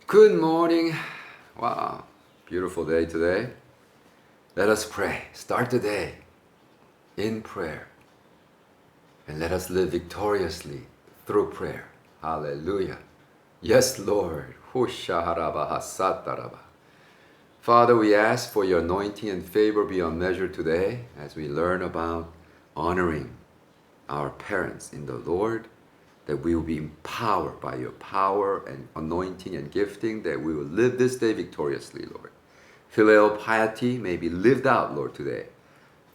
Good morning. Wow, beautiful day today. Let us pray. Start the day in prayer. And let us live victoriously through prayer. Hallelujah. Yes, Lord. Father, we ask for your anointing and favor beyond measure today as we learn about honoring our parents in the Lord, that we will be empowered by your power and anointing and gifting, that we will live this day victoriously, Lord. Filial piety may be lived out, Lord, today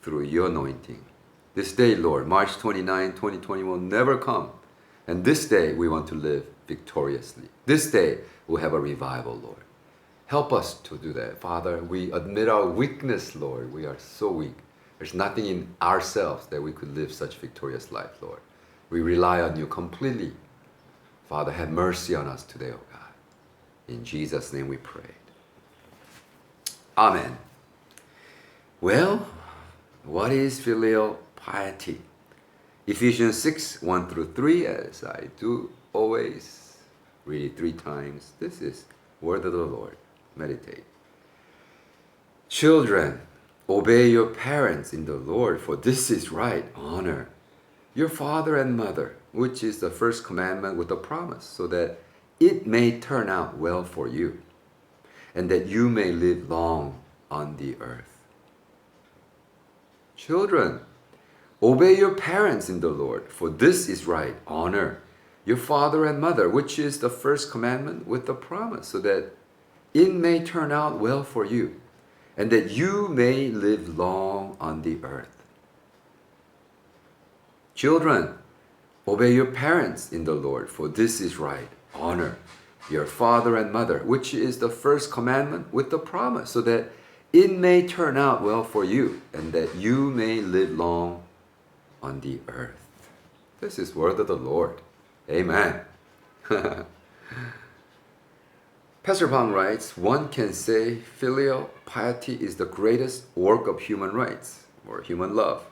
through your anointing. This day, Lord, March 29, 2020 will never come. And this day we want to live victoriously. This day we'll have a revival, Lord. Help us to do that. Father, we admit our weakness, Lord. We are so weak. There's nothing in ourselves that we could live such victorious life, Lord. We rely on you completely. Father, have mercy on us today, oh God. In Jesus' name we pray. Amen. Well, what is filial piety? Ephesians 6, 1 through 3, as I do always read it 3 times. This is word of the Lord. Meditate. Children, obey your parents in the Lord, for this is right. Honor your father and mother, which is the first commandment with a promise, so that it may turn out well for you, and that you may live long on the earth. Children, obey your parents in the Lord, for this is right. Honor your father and mother, which is the first commandment with a promise, so that it may turn out well for you, and that you may live long on the earth. Children, obey your parents in the Lord, for this is right. Honor your father and mother, which is the first commandment with the promise, so that it may turn out well for you, and that you may live long on the earth. This is word of the Lord. Amen. Pastor Bang writes, one can say filial piety is the greatest work of human rights or human love.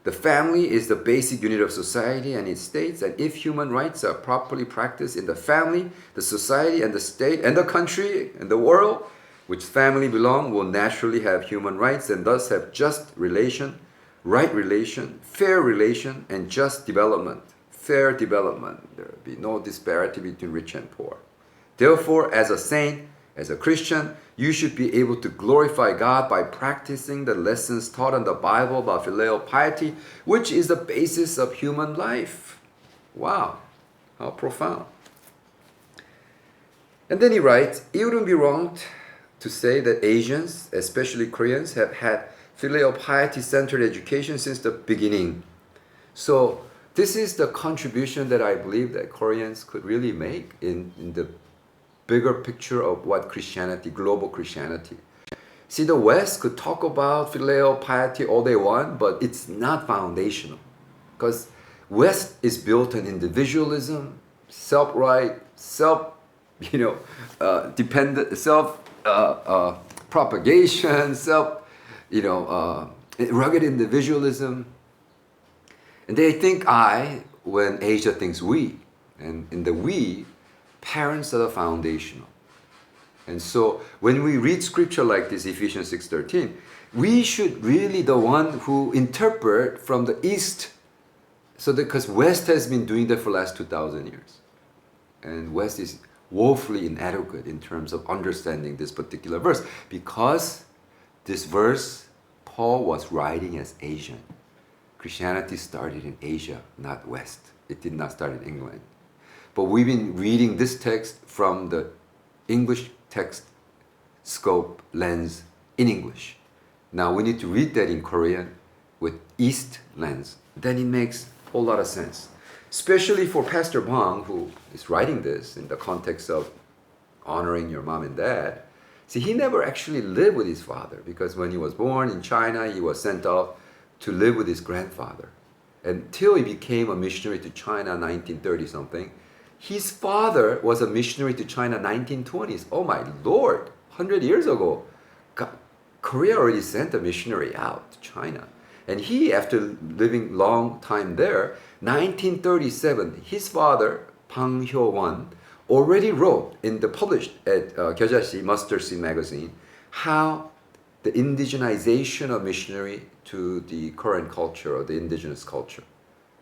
The family is the basic unit of society, and it states that if human rights are properly practiced in the family, the society and the state and the country and the world, which family belong, will naturally have human rights and thus have just relation, right relation, fair relation, and just development, fair development. There will be no disparity between rich and poor. Therefore, as a saint, as a Christian, you should be able to glorify God by practicing the lessons taught in the Bible about filial piety, which is the basis of human life. Wow, how profound. And then he writes, it wouldn't be wrong to say that Asians, especially Koreans, have had filial piety-centered education since the beginning. So this is the contribution that I believe that Koreans could really make in the bigger picture of what Christianity, global Christianity. See, the West could talk about filial piety all they want, but it's not foundational. Because West is built on individualism, self-right, dependent, propagation, rugged individualism. And they think I when Asia thinks we. And in the we, parents are the foundational. And so when we read scripture like this, Ephesians 6:13, we should really the one who interpret from the East, because West has been doing that for the last 2,000 years. And West is woefully inadequate in terms of understanding this particular verse, because this verse, Paul was writing as Asian. Christianity started in Asia, not West. It did not start in England. But we've been reading this text from the English text scope lens in English. Now we need to read that in Korean with East lens. Then it makes a whole lot of sense. Especially for Pastor Bang, who is writing this in the context of honoring your mom and dad. See, he never actually lived with his father, because when he was born in China, he was sent off to live with his grandfather. Until he became a missionary to China in 1930 something. His father was a missionary to China 1920s. Oh my Lord, 100 years ago. Korea already sent a missionary out to China. And he, after living long time there, 1937, his father, Bang Hyo-won, already wrote in the published at Gyeojashi Mustard Seed magazine how the indigenization of missionary to the current culture or the indigenous culture.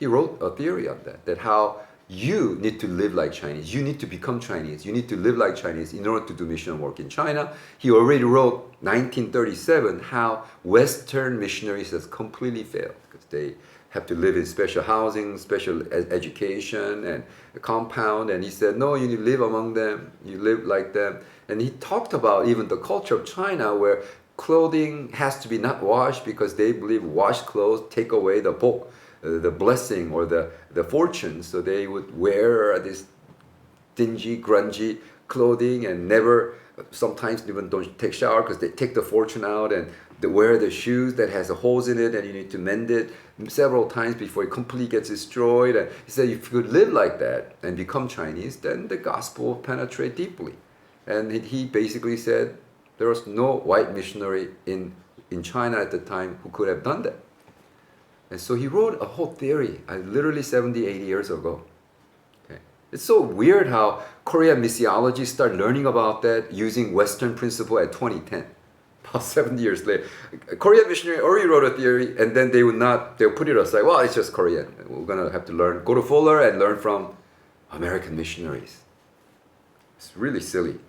He wrote a theory on that, that how you need to live like Chinese, you need to become Chinese, you need to live like Chinese in order to do mission work in China. He already wrote 1937 how Western missionaries has completely failed because they have to live in special housing, special education and a compound, and he said, no, you need to live among them, you live like them. And he talked about even the culture of China where clothing has to be not washed because they believe washed clothes take away the book, the blessing or the fortune. So they would wear this dingy, grungy clothing and never, sometimes even don't take shower because they take the fortune out, and they wear the shoes that has holes in it and you need to mend it several times before it completely gets destroyed. And he said if you could live like that and become Chinese, then the gospel will penetrate deeply. And he basically said there was no white missionary in China at the time who could have done that. And so he wrote a whole theory, literally 70, 80 years ago. Okay. It's so weird how Korean missiology started learning about that using Western principle at 2010, about 70 years later. Korean missionary already wrote a theory, and then they'll put it aside. Well, it's just Korean. We're going to have to go to Fuller and learn from American missionaries. It's really silly.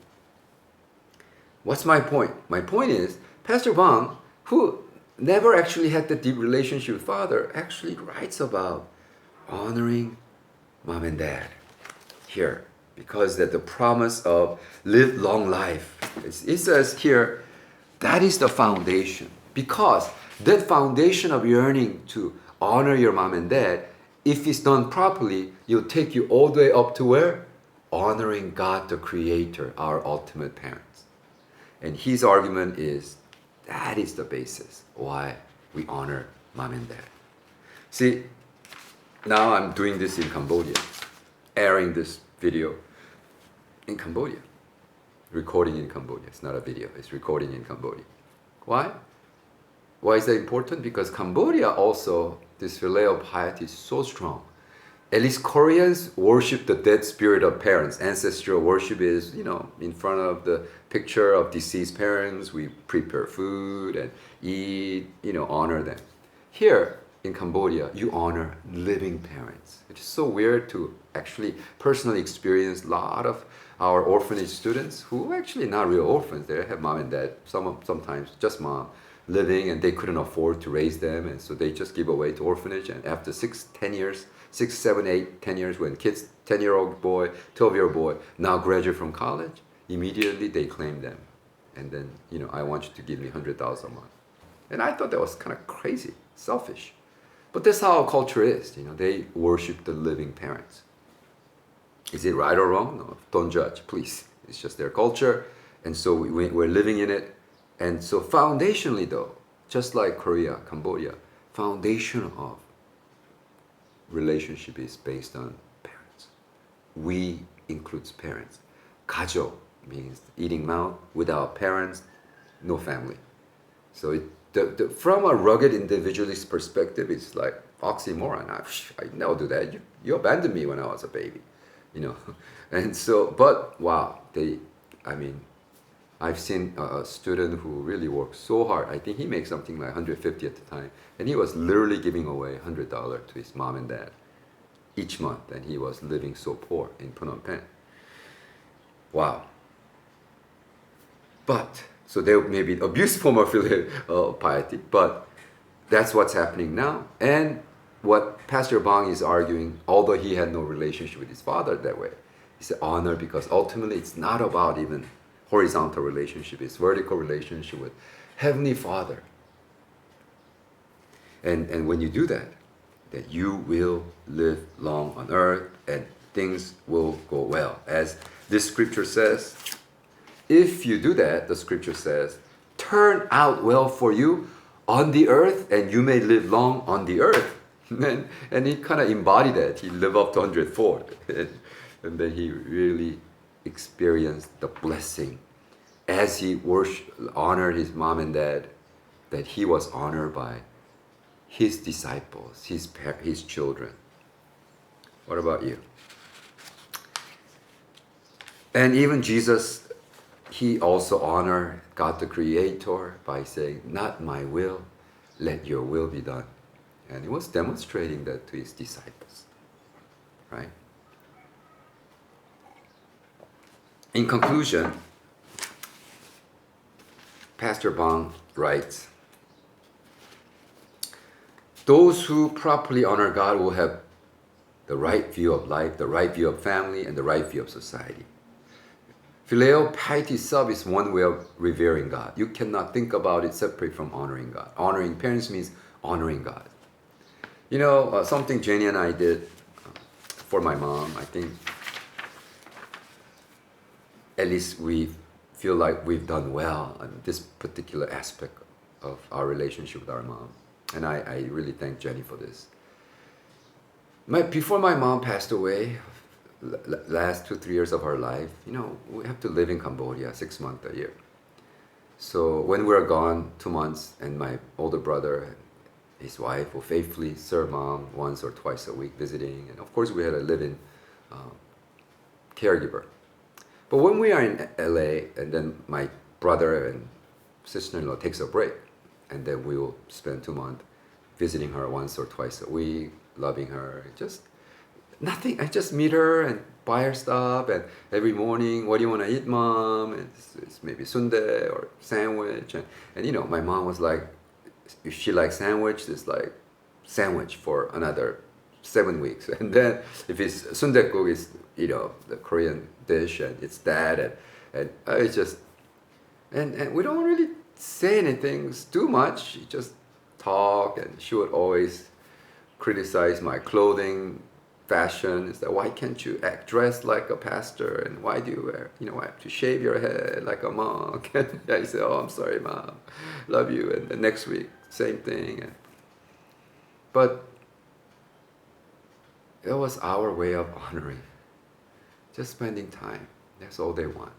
What's my point? My point is, Pastor Bang, who never actually had the deep relationship with father, actually writes about honoring mom and dad here, because that the promise of live long life. It says here, that is the foundation, because that foundation of yearning to honor your mom and dad, if it's done properly, will take you all the way up to where? Honoring God the Creator, our ultimate parents. And his argument is that is the basis why we honor mom and dad. See, now I'm doing this in Cambodia, airing this video in Cambodia, recording in Cambodia. It's not a video, it's recording in Cambodia. Why? Why is that important? Because Cambodia also, this filial piety is so strong. At least Koreans worship the dead spirit of parents. Ancestral worship is, in front of the picture of deceased parents, we prepare food and eat, honor them. Here in Cambodia, you honor living parents. It's so weird to actually personally experience a lot of our orphanage students who are actually not real orphans. They have mom and dad, sometimes just mom, living, and they couldn't afford to raise them, and so they just give away to orphanage. And after 6, 7, 8, 10 years, when kids, 10-year-old boy, 12-year-old boy, now graduate from college, immediately they claim them. And then, I want you to give me $100 a month. And I thought that was kind of crazy, selfish. But that's how our culture is. They worship the living parents. Is it right or wrong? No, don't judge, please. It's just their culture. And so we're living in it. And so foundationally though, just like Korea, Cambodia, foundation of relationship is based on parents. We includes parents. 가족 means eating mouth. Without parents, no family. So from a rugged individualist perspective, it's like oxymoron. I never do that. You abandoned me when I was a baby, And so, but wow, I've seen a student who really worked so hard. I think he makes something like $150 at the time. And he was literally giving away $100 to his mom and dad each month. And he was living so poor in Phnom Penh. Wow. But, so there may be abuse form of filial piety, but that's what's happening now. And what Pastor Bang is arguing, although he had no relationship with his father that way, he said honor, because ultimately it's not about even horizontal relationship, it's vertical relationship with Heavenly Father. And when you do that you will live long on earth and things will go well. As this scripture says, if you do that, the scripture says, turn out well for you on the earth and you may live long on the earth. And he kind of embodied that. He lived up to 104. And then he really experienced the blessing as he honored his mom and dad, that he was honored by his disciples, his children. What about you? And even Jesus, he also honored God the Creator by saying, "Not my will, let your will be done." And he was demonstrating that to his disciples, right? In conclusion, Pastor Bang writes, those who properly honor God will have the right view of life, the right view of family, and the right view of society. Filial piety itself is one way of revering God. You cannot think about it separate from honoring God. Honoring parents means honoring God. You know, something Jenny and I did for my mom, I think at least we feel like we've done well on this particular aspect of our relationship with our mom. And I really thank Jenny for this. Before my mom passed away, last 2-3 years of her life, you know, we have to live in Cambodia 6 months a year. So when we were gone 2 months, and my older brother and his wife will faithfully serve mom once or twice a week visiting, and of course we had a live-in caregiver. But when we are in LA, and then my brother and sister-in-law takes a break, and then we will spend 2 months visiting her once or twice a week, loving her, just nothing. I just meet her and buy her stuff, and every morning, what do you want to eat, mom? And it's maybe sundae or sandwich, and you know, my mom was like, if she likes sandwich, it's like sandwich for another 7 weeks, and then if it's sundae-guk, it's, you know, the Korean dish, and it's that, and it's just, and we don't really say anything too much. She just talk, and she would always criticize my clothing, fashion. Is that, why can't you act dressed like a pastor, and why do you wear, you know, why have to shave your head like a monk? And I said, oh, I'm sorry, mom, love you. And the next week, same thing. But it was our way of honoring, just spending time. That's all they want.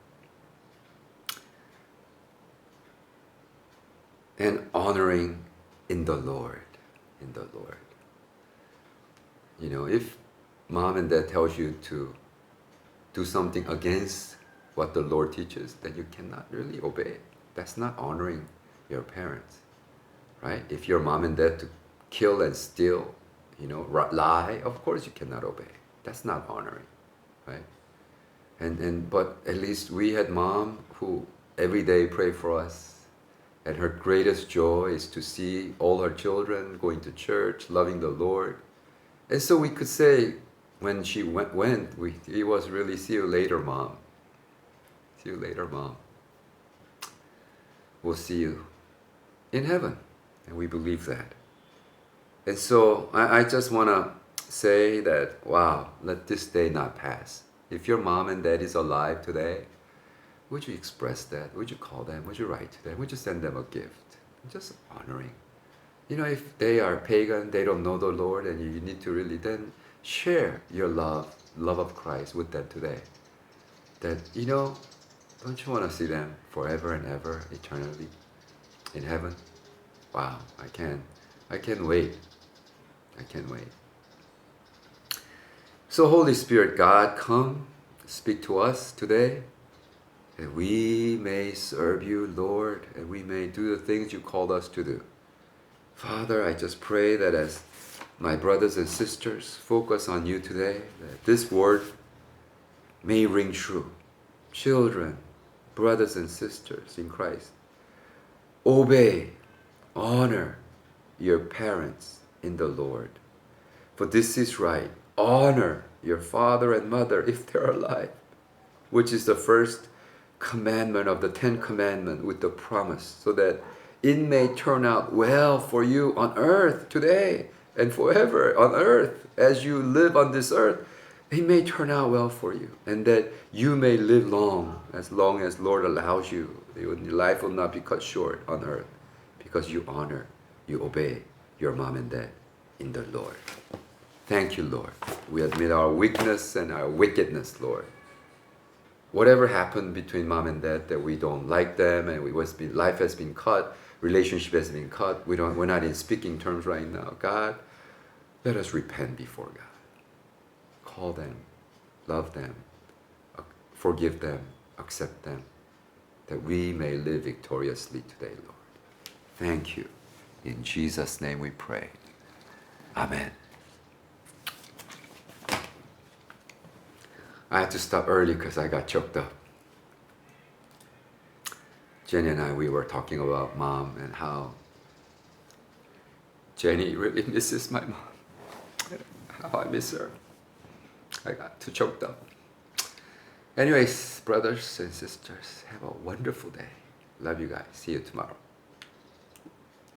And honoring in the Lord, in the Lord. You know, if mom and dad tells you to do something against what the Lord teaches, then you cannot really obey. That's not honoring your parents, right? If your mom and dad to kill and steal, you know, lie, of course you cannot obey. That's not honoring, right? But at least we had mom who every day prayed for us, and her greatest joy is to see all her children going to church, loving the Lord. And so we could say, when she went, it was really, see you later, mom. See you later, mom. We'll see you in heaven. And we believe that. And so I just want to say that, wow, let this day not pass. If your mom and dad is alive today, would you express that? Would you call them? Would you write to them? Would you send them a gift? Just honoring. You know, if they are pagan, they don't know the Lord, and you need to really then share your love of Christ with them today. That, you know, don't you want to see them forever and ever, eternally, in heaven? Wow, I can't wait. I can't wait. So Holy Spirit, God, come, speak to us today, that we may serve you, Lord, and we may do the things you called us to do. Father, I just pray that as my brothers and sisters focus on you today, that this word may ring true. Children, brothers and sisters in Christ, obey, honor your parents in the Lord. For this is right. Honor your father and mother if they're alive, which is the first commandment of the 10 Commandments with the promise, so that it may turn out well for you on earth today and forever on earth. As you live on this earth, it may turn out well for you, and that you may live long as Lord allows you. Your life will not be cut short on earth, because you honor, you obey your mom and dad in the Lord. Thank you, Lord. We admit our weakness and our wickedness, Lord. Whatever happened between mom and dad, that we don't like them, and life has been cut, relationship has been cut, we're not in speaking terms right now. God, let us repent before God. Call them, love them, forgive them, accept them, that we may live victoriously today, Lord. Thank you. In Jesus' name we pray. Amen. I had to stop early because I got choked up. Jenny and I, we were talking about mom and how Jenny really misses my mom. How I miss her. I got too choked up. Anyways, brothers and sisters, have a wonderful day. Love you guys. See you tomorrow.